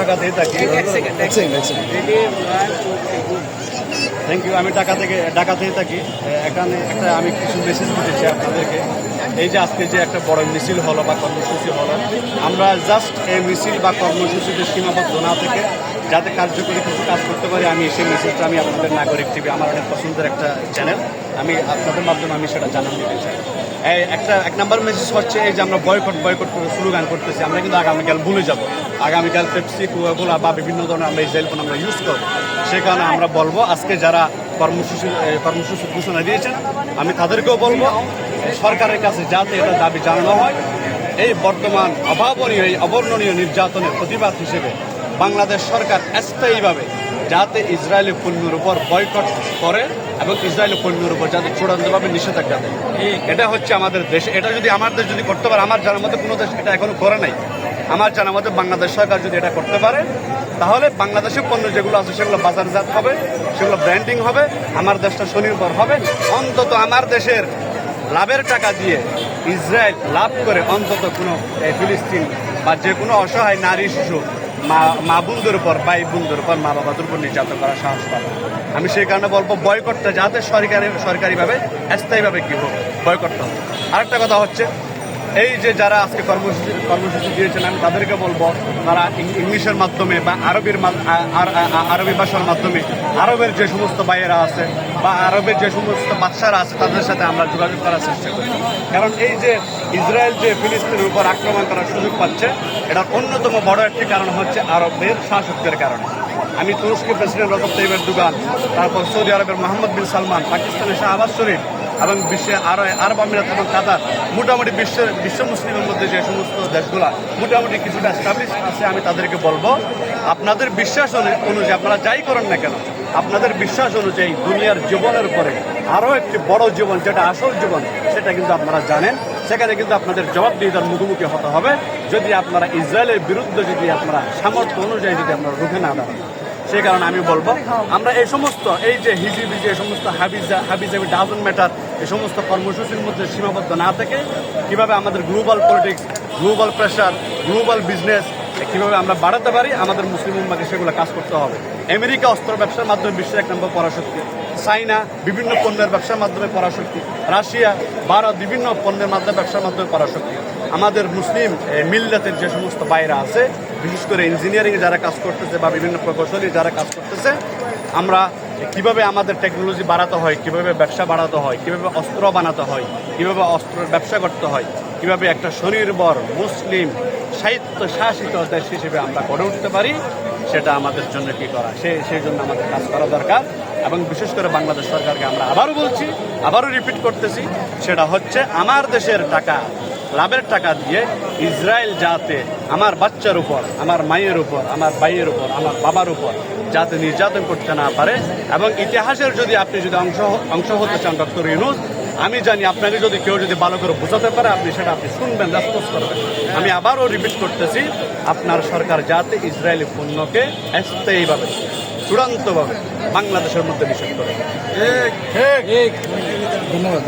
ঢাকাতেই থাকি। Thank you. আমি ঢাকাতেই থাকি। এখানে আমি কিছু মেসেজ দিতে চাই আপনাদেরকে। এই যে আজকে যে একটা বড় মিছিল হলো বা কর্মসূচি হলো, আমরা জাস্ট এই মিছিল বা কর্মসূচিতে সীমাবদ্ধ না থেকে যাতে কার্যকরী কিছু কাজ করতে পারি, আমি সেই মেসেজটা আমি আপনাদের নাগরিক টিভি, আমার অনেক পছন্দের একটা চ্যানেল, আমি আপনাদের মাধ্যমে আমি সেটা জানান দিতে চাই। এক নাম্বার মেসেজ হচ্ছে এই যে আমরা বয়কট করে স্লোগান করতেছি, আমরা কিন্তু আগামীকাল ভুলে যাব। আগামীকাল পেপসি, কোকা-কোলা বা বিভিন্ন ধরনের আমরা এই সেলফোন আমরা ইউজ করবো। সে কারণে আমরা বলবো আজকে যারা কর্মসূচি ঘোষণা দিয়েছেন, আমি তাদেরকেও বলবো সরকারের কাছে যাতে এটা দাবি জানানো হয়। এই বর্তমান অভাবনীয় এই অবর্ণনীয় নির্যাতনের প্রতিবাদ হিসেবে বাংলাদেশ সরকার স্থায়ীভাবে যাতে ইসরায়েলি পণ্যের উপর বয়কট করে এবং ইসরায়েলি পণ্যের উপর যাতে চূড়ান্তভাবে নিষেধাজ্ঞা দেয়। এটা হচ্ছে আমাদের দেশ। এটা যদি আমার দেশ যদি করতে পারে, আমার জানার মধ্যে কোনো দেশ এটা এখনো করে নাই। আমার জানার মধ্যে বাংলাদেশ সরকার যদি এটা করতে পারে, তাহলে বাংলাদেশের পণ্য যেগুলো আছে সেগুলো বাজারজাত হবে, সেগুলো ব্র্যান্ডিং হবে, আমার দেশটা স্বনির্ভর হবে। অন্তত আমার দেশের লাভের টাকা দিয়ে ইসরায়েল লাভ করে অন্তত কোনো ফিলিস্তিন বা যে কোনো অসহায় নারী শিশু মা বোনদের উপর, ভাই বোনদের উপর, মা বাবাদের উপর নির্যাতন করার সাহস পাবে। আমি সেই কারণে বলবো বয়কটটা যাতে সরকারিভাবে স্থায়ীভাবে কি হোক বয়কটটা হবে। আরেকটা কথা হচ্ছে এই যে যারা আজকে কর্মসূচি দিয়েছেন, আমি তাদেরকে বলবো তারা ইংলিশের মাধ্যমে বা আরবি ভাষার মাধ্যমে আরবের যে সমস্ত ভাইয়েরা আছে বা আরবের যে সমস্ত বাচ্চারা আছে তাদের সাথে আমরা যোগাযোগ করার চেষ্টা করি। কারণ এই যে ইসরায়েল যে ফিলিস্তিনের উপর আক্রমণ করার সুযোগ পাচ্ছে, এটার অন্যতম বড় একটি কারণ হচ্ছে আরবদের শাসকদের কারণে। আমি তুরস্কের প্রেসিডেন্ট রজব তাইয়িপ এরদোগান, তারপর সৌদি আরবের মোহাম্মদ বিন সালমান, পাকিস্তানের শাহবাজ শরীফ এবং বিশ্বে আরব আমিরাত এবং কাতার, মোটামুটি বিশ্ব মুসলিমের মধ্যে যে সমস্ত দেশগুলা মোটামুটি কিছুটা এস্টাবলিশ আছে, আমি তাদেরকে বলবো আপনাদের বিশ্বাস অনুযায়ী আপনারা যাই করেন না কেন, আপনাদের বিশ্বাস অনুযায়ী দুনিয়ার জীবনের উপরে আরও একটি বড় জীবন যেটা আসল জীবন সেটা কিন্তু আপনারা জানেন। সেখানে কিন্তু আপনাদের জবাবদিহিতার মুখোমুখি হতে হবে যদি আপনারা ইসরায়েলের বিরুদ্ধে যদি আপনারা সামর্থ্য অনুযায়ী যদি আপনারা রুখে না দাঁড়ান। সেই কারণে আমি বলবো আমরা এই সমস্ত এই যে হিজিবিজি এই সমস্ত হাবিজাবি ডাজন্ট ম্যাটার এই সমস্ত কর্মসূচির মধ্যে সীমাবদ্ধ না থেকে কীভাবে আমাদের global politics, global pressure, global business কীভাবে আমরা বাড়াতে পারি, আমাদের মুসলিম উম্মাকে সেগুলো কাজ করতে হবে। আমেরিকা অস্ত্র ব্যবসার মাধ্যমে বিশ্বের 1 নম্বর পরাশক্তি, চায়না বিভিন্ন পণ্যের ব্যবসার মাধ্যমে পরাশক্তি, রাশিয়া ভারত বিভিন্ন পণ্যের মাধ্যমে ব্যবসার মাধ্যমে পরাশক্তি। আমাদের মুসলিম মিল্লাতের যে সমস্ত বাইরা আছে, বিশেষ করে ইঞ্জিনিয়ারিংয়ে যারা কাজ করতেছে বা বিভিন্ন প্রকৌশলী যারা কাজ করতেছে, আমরা কিভাবে আমাদের টেকনোলজি বাড়াতে হয়, কিভাবে ব্যবসা বাড়াতে হয়, কিভাবে অস্ত্র বানাতে হয়, কিভাবে অস্ত্রের ব্যবসা করতে হয়, কিভাবে একটা স্বনির্ভর মুসলিম সাহিত্য শাসিত দেশ হিসেবে আমরা গড়ে উঠতে পারি, সেটা আমাদের জন্য কি করা সেই জন্য আমাদের কাজ করা দরকার। এবং বিশেষ করে বাংলাদেশ সরকারকে আমরা আবারও বলছি, আবারও রিপিট করতেছি, সেটা হচ্ছে আমার দেশের টাকা, লাভের টাকা দিয়ে ইসরায়েল যাতে আমার বাচ্চার উপর, আমার মায়ের উপর, আমার ভাইয়ের উপর, আমার বাবার উপর যাতে নির্যাতন করতে না পারে। এবং ইতিহাসের যদি আপনি যদি অংশ হতে চান ডক্টর ইউনূস, আমি জানি আপনাকে যদি কেউ যদি ভালো করে বোঝাতে পারে আপনি শুনবেন, রেসপন্স করবেন। আমি আবারও রিপিট করতেছি, আপনার সরকার যাতে ইসরায়েলি পণ্যকে স্থায়ীভাবে চূড়ান্তভাবে বাংলাদেশের মধ্যে নিষেধ করে। ধন্যবাদ।